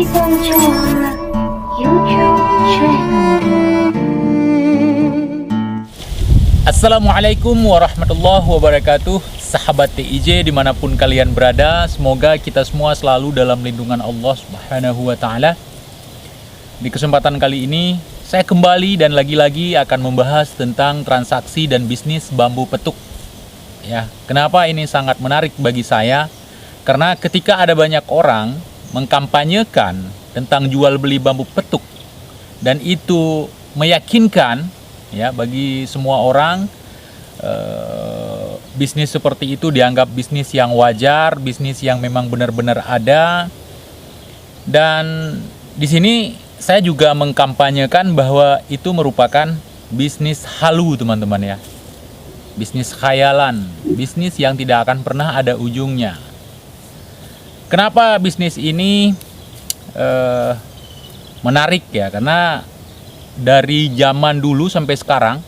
Digital YouTube channel. Assalamualaikum warahmatullahi wabarakatuh. Sahabat TIJ dimanapun kalian berada, semoga kita semua selalu dalam lindungan Allah Subhanahu wa Ta'ala. Di kesempatan kali ini saya kembali dan lagi-lagi akan membahas tentang transaksi dan bisnis bambu petuk. Ya, kenapa ini sangat menarik bagi saya? Karena ketika ada banyak orang mengkampanyekan tentang jual beli bambu petuk dan itu meyakinkan ya bagi semua orang, bisnis seperti itu dianggap bisnis yang wajar, bisnis yang memang benar-benar ada. Dan di sini saya juga mengkampanyekan bahwa itu merupakan bisnis halu, teman-teman ya. Bisnis khayalan, bisnis yang tidak akan pernah ada ujungnya. Kenapa bisnis ini menarik ya? Karena dari zaman dulu sampai sekarang,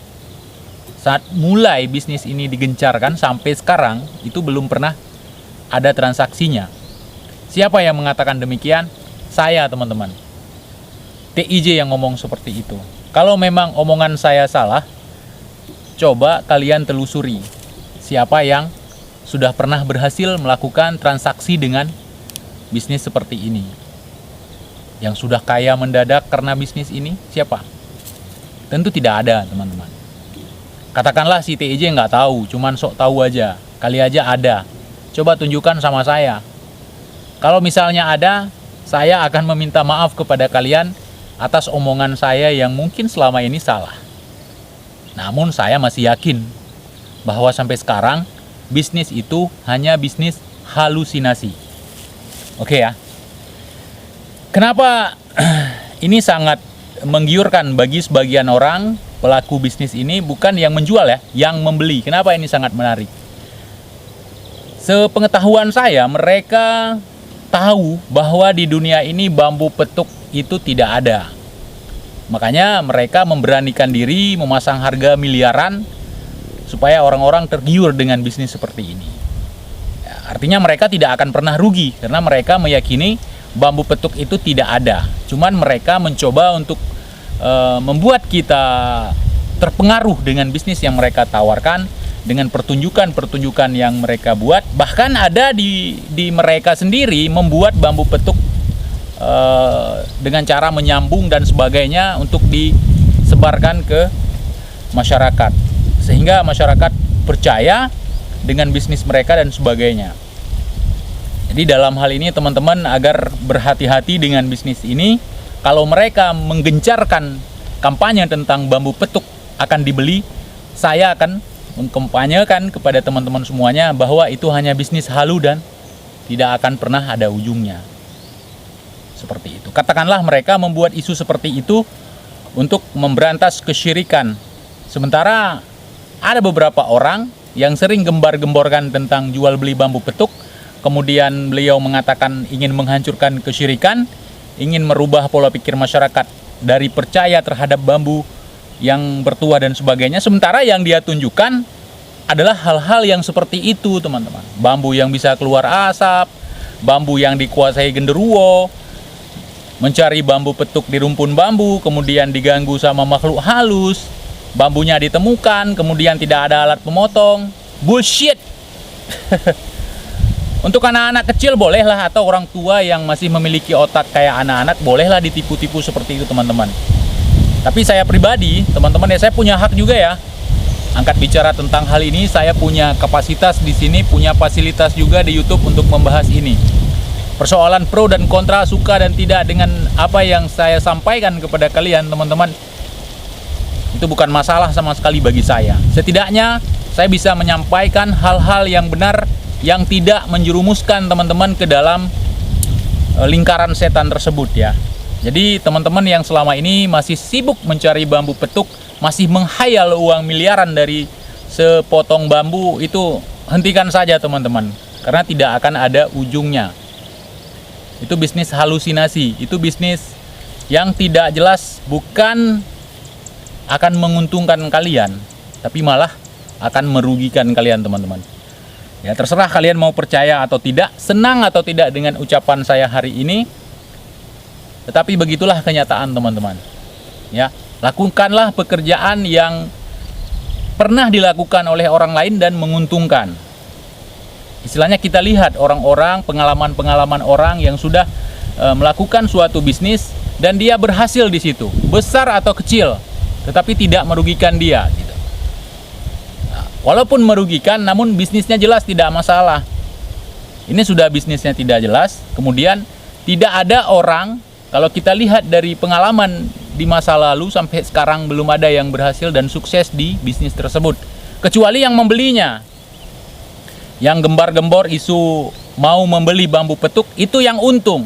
saat mulai bisnis ini digencarkan sampai sekarang, itu belum pernah ada transaksinya. Siapa yang mengatakan demikian? Saya, teman-teman. TIJ yang ngomong seperti itu. Kalau memang omongan saya salah, coba kalian telusuri siapa yang sudah pernah berhasil melakukan transaksi dengan bisnis seperti ini. Yang sudah kaya mendadak karena bisnis ini, siapa? Tentu tidak ada, teman-teman. Katakanlah si TIJ nggak tahu, cuman sok tahu aja. Kali aja ada. Coba tunjukkan sama saya. Kalau misalnya ada, saya akan meminta maaf kepada kalian atas omongan saya yang mungkin selama ini salah. Namun saya masih yakin bahwa sampai sekarang bisnis itu hanya bisnis halusinasi. Oke ya. Kenapa ini sangat menggiurkan bagi sebagian orang pelaku bisnis ini? Bukan yang menjual ya, yang membeli. Kenapa ini sangat menarik? Sepengetahuan saya, mereka tahu bahwa di dunia ini bambu petuk itu tidak ada. Makanya mereka memberanikan diri memasang harga miliaran supaya orang-orang tergiur dengan bisnis seperti ini. Ya, artinya mereka tidak akan pernah rugi karena mereka meyakini bambu petuk itu tidak ada. Cuman mereka mencoba untuk membuat kita terpengaruh dengan bisnis yang mereka tawarkan, dengan pertunjukan-pertunjukan yang mereka buat. Bahkan ada di mereka sendiri membuat bambu petuk dengan cara menyambung dan sebagainya untuk disebarkan ke masyarakat, sehingga masyarakat percaya dengan bisnis mereka dan sebagainya. Jadi dalam hal ini teman-teman agar berhati-hati dengan bisnis ini. Kalau mereka menggencarkan kampanye tentang bambu petuk akan dibeli, saya akan mengkampanyekan kepada teman-teman semuanya bahwa itu hanya bisnis halu dan tidak akan pernah ada ujungnya. Seperti itu. Katakanlah mereka membuat isu seperti itu untuk memberantas kesyirikan. Sementara ada beberapa orang yang sering gembar-gemborkan tentang jual beli bambu petuk. Kemudian beliau mengatakan ingin menghancurkan kesyirikan, ingin merubah pola pikir masyarakat dari percaya terhadap bambu yang bertuah dan sebagainya. Sementara yang dia tunjukkan adalah hal-hal yang seperti itu, teman-teman. Bambu yang bisa keluar asap, bambu yang dikuasai genderuwo, mencari bambu petuk di rumpun bambu, kemudian diganggu sama makhluk halus, bambunya ditemukan, kemudian tidak ada alat pemotong. Bullshit! Untuk anak-anak kecil bolehlah, atau orang tua yang masih memiliki otak kayak anak-anak bolehlah ditipu-tipu seperti itu, teman-teman. Tapi saya pribadi, teman-teman ya, saya punya hak juga ya angkat bicara tentang hal ini. Saya punya kapasitas di sini, punya fasilitas juga di YouTube untuk membahas ini. Persoalan pro dan kontra, suka dan tidak dengan apa yang saya sampaikan kepada kalian, teman-teman, itu bukan masalah sama sekali bagi saya. Setidaknya saya bisa menyampaikan hal-hal yang benar, yang tidak menjerumuskan teman-teman ke dalam lingkaran setan tersebut ya. Jadi teman-teman yang selama ini masih sibuk mencari bambu petuk, masih menghayal uang miliaran dari sepotong bambu, itu hentikan saja, teman-teman, karena tidak akan ada ujungnya. Itu bisnis halusinasi, itu bisnis yang tidak jelas, bukan akan menguntungkan kalian, tapi malah akan merugikan kalian, teman-teman. Ya, terserah kalian mau percaya atau tidak, senang atau tidak dengan ucapan saya hari ini. Tetapi begitulah kenyataan teman-teman. Ya, lakukanlah pekerjaan yang pernah dilakukan oleh orang lain dan menguntungkan. Istilahnya kita lihat orang-orang, pengalaman-pengalaman orang yang sudah melakukan suatu bisnis dan dia berhasil di situ, besar atau kecil, tetapi tidak merugikan dia. Gitu. Nah, walaupun merugikan, namun bisnisnya jelas tidak masalah. Ini sudah bisnisnya tidak jelas, kemudian tidak ada orang, kalau kita lihat dari pengalaman di masa lalu sampai sekarang belum ada yang berhasil dan sukses di bisnis tersebut, kecuali yang membelinya. Yang gembar-gembor isu mau membeli bambu petuk, itu yang untung.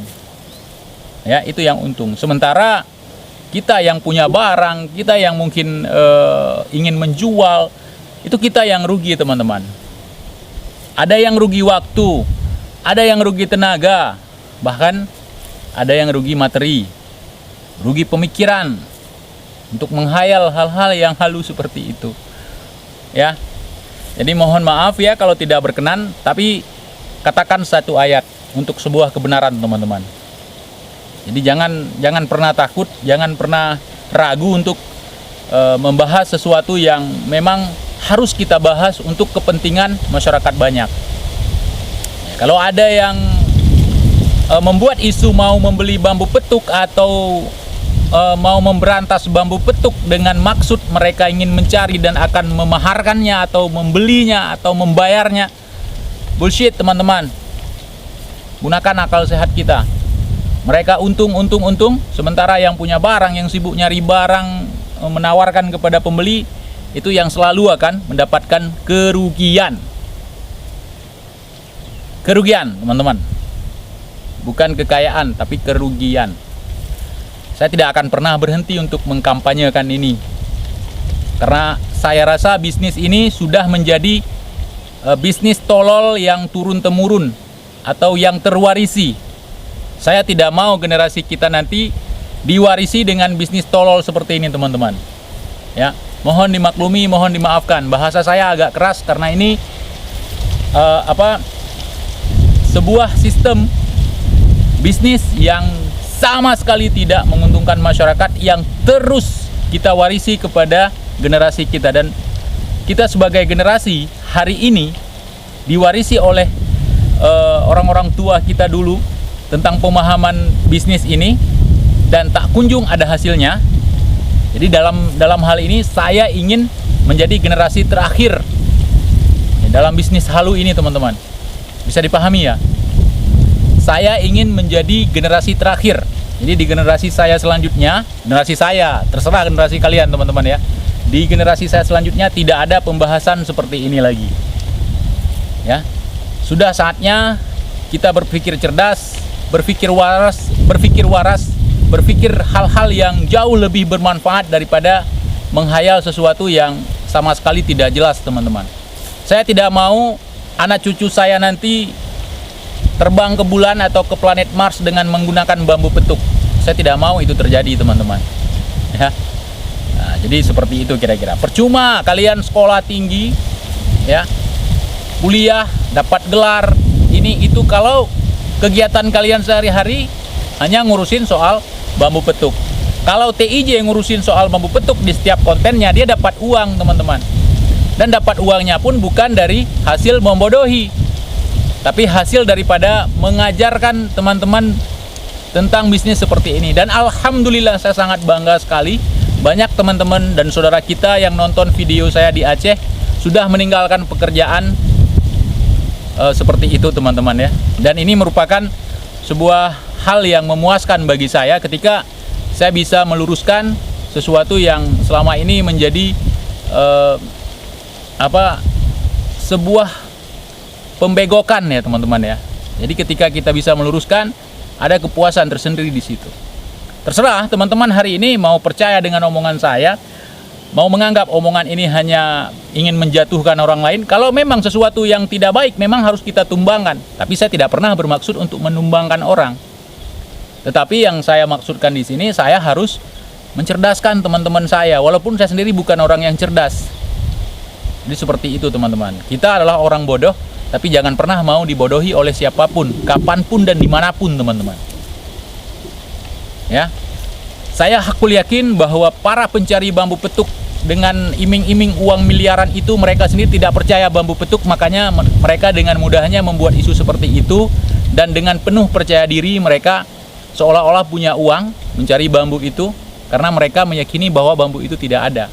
Ya, itu yang untung. Sementara kita yang punya barang, kita yang mungkin ingin menjual, itu kita yang rugi teman-teman. Ada yang rugi waktu, ada yang rugi tenaga, bahkan ada yang rugi materi, rugi pemikiran untuk menghayal hal-hal yang halus seperti itu. Ya, jadi mohon maaf ya kalau tidak berkenan, tapi katakan satu ayat untuk sebuah kebenaran teman-teman. Jadi jangan pernah takut, jangan pernah ragu untuk membahas sesuatu yang memang harus kita bahas untuk kepentingan masyarakat banyak. Kalau ada yang membuat isu mau membeli bambu petuk atau mau memberantas bambu petuk dengan maksud mereka ingin mencari dan akan memaharkannya atau membelinya atau membayarnya, bullshit teman-teman. Gunakan akal sehat kita. Mereka untung, sementara yang punya barang, yang sibuk nyari barang, menawarkan kepada pembeli, itu yang selalu akan mendapatkan kerugian. Kerugian, teman-teman. Bukan kekayaan, tapi kerugian. Saya tidak akan pernah berhenti untuk mengkampanyekan ini. Karena saya rasa bisnis ini sudah menjadi bisnis tolol yang turun-temurun atau yang terwarisi. Saya tidak mau generasi kita nanti diwarisi dengan bisnis tolol seperti ini, teman-teman. Ya, mohon dimaklumi, mohon dimaafkan. Bahasa saya agak keras karena ini sebuah sistem bisnis yang sama sekali tidak menguntungkan masyarakat, yang terus kita warisi kepada generasi kita. Dan kita sebagai generasi hari ini diwarisi oleh orang-orang tua kita dulu tentang pemahaman bisnis ini dan tak kunjung ada hasilnya. Jadi dalam hal ini saya ingin menjadi generasi terakhir dalam bisnis halu ini, teman-teman. Bisa dipahami ya? Saya ingin menjadi generasi terakhir. Jadi di generasi saya selanjutnya, generasi saya, terserah generasi kalian teman-teman ya. Di generasi saya selanjutnya tidak ada pembahasan seperti ini lagi. Ya. Sudah saatnya kita berpikir cerdas, berpikir waras, berpikir hal-hal yang jauh lebih bermanfaat daripada menghayal sesuatu yang sama sekali tidak jelas, teman-teman. Saya tidak mau anak cucu saya nanti terbang ke bulan atau ke planet Mars dengan menggunakan bambu petuk. Saya tidak mau itu terjadi, teman-teman. Ya. Nah, jadi seperti itu kira-kira. Percuma kalian sekolah tinggi, ya, kuliah, dapat gelar, ini itu kalau kegiatan kalian sehari-hari hanya ngurusin soal bambu petuk. Kalau TIJ ngurusin soal bambu petuk di setiap kontennya, dia dapat uang, teman-teman. Dan dapat uangnya pun bukan dari hasil membodohi, tapi hasil daripada mengajarkan teman-teman tentang bisnis seperti ini. Dan alhamdulillah saya sangat bangga sekali, banyak teman-teman dan saudara kita yang nonton video saya di Aceh sudah meninggalkan pekerjaan seperti itu, teman-teman ya. Dan ini merupakan sebuah hal yang memuaskan bagi saya ketika saya bisa meluruskan sesuatu yang selama ini menjadi sebuah pembegokan ya, teman-teman ya. Jadi ketika kita bisa meluruskan, ada kepuasan tersendiri di situ. Terserah teman-teman hari ini mau percaya dengan omongan saya, mau menganggap omongan ini hanya ingin menjatuhkan orang lain. Kalau memang sesuatu yang tidak baik memang harus kita tumbangkan. Tapi saya tidak pernah bermaksud untuk menumbangkan orang. Tetapi yang saya maksudkan di sini, saya harus mencerdaskan teman-teman saya, walaupun saya sendiri bukan orang yang cerdas. Jadi seperti itu, teman-teman. Kita adalah orang bodoh, tapi jangan pernah mau dibodohi oleh siapapun, kapanpun dan dimanapun, teman-teman. ya. Saya hakul yakin bahwa para pencari bambu petuk dengan iming-iming uang miliaran itu mereka sendiri tidak percaya bambu petuk, makanya mereka dengan mudahnya membuat isu seperti itu, dan dengan penuh percaya diri mereka seolah-olah punya uang mencari bambu itu karena mereka meyakini bahwa bambu itu tidak ada.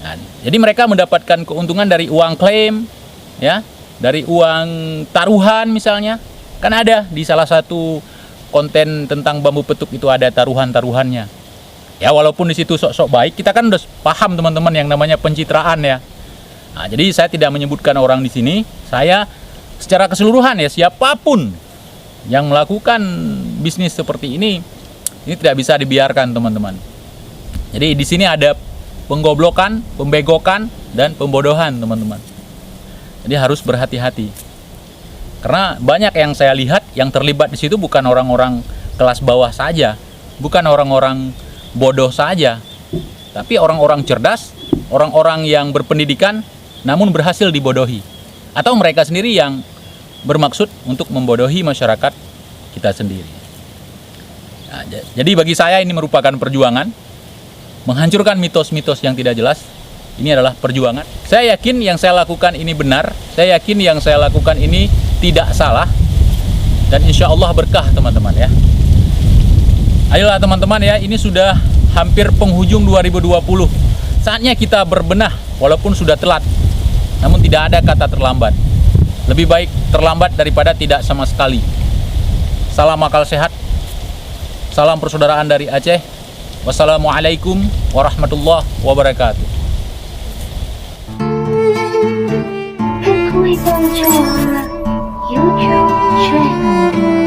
Nah, jadi mereka mendapatkan keuntungan dari uang klaim, ya, dari uang taruhan misalnya. Kan ada di salah satu konten tentang bambu petuk itu ada taruhan-taruhannya. Ya walaupun di situ sok-sok baik, kita kan udah paham teman-teman yang namanya pencitraan ya. Nah, jadi saya tidak menyebutkan orang di sini. Saya secara keseluruhan ya, siapapun yang melakukan bisnis seperti ini tidak bisa dibiarkan teman-teman. Jadi di sini ada penggoblokan, pembegokan, dan pembodohan teman-teman. Jadi harus berhati-hati. Karena banyak yang saya lihat yang terlibat di situ bukan orang-orang kelas bawah saja, bukan orang-orang bodoh saja, tapi orang-orang cerdas, orang-orang yang berpendidikan namun berhasil dibodohi. Atau mereka sendiri yang bermaksud untuk membodohi masyarakat kita sendiri. Nah, jadi bagi saya ini merupakan perjuangan menghancurkan mitos-mitos yang tidak jelas. Ini adalah perjuangan. Saya yakin yang saya lakukan ini benar. Saya yakin yang saya lakukan ini tidak salah. Dan insya Allah berkah teman-teman ya. Ayolah teman-teman ya, ini sudah hampir penghujung 2020. Saatnya kita berbenah walaupun sudah telat. Namun tidak ada kata terlambat. Lebih baik terlambat daripada tidak sama sekali. Salam akal sehat. Salam persaudaraan dari Aceh. Wassalamualaikum warahmatullahi wabarakatuh. Frequency YouTube channel.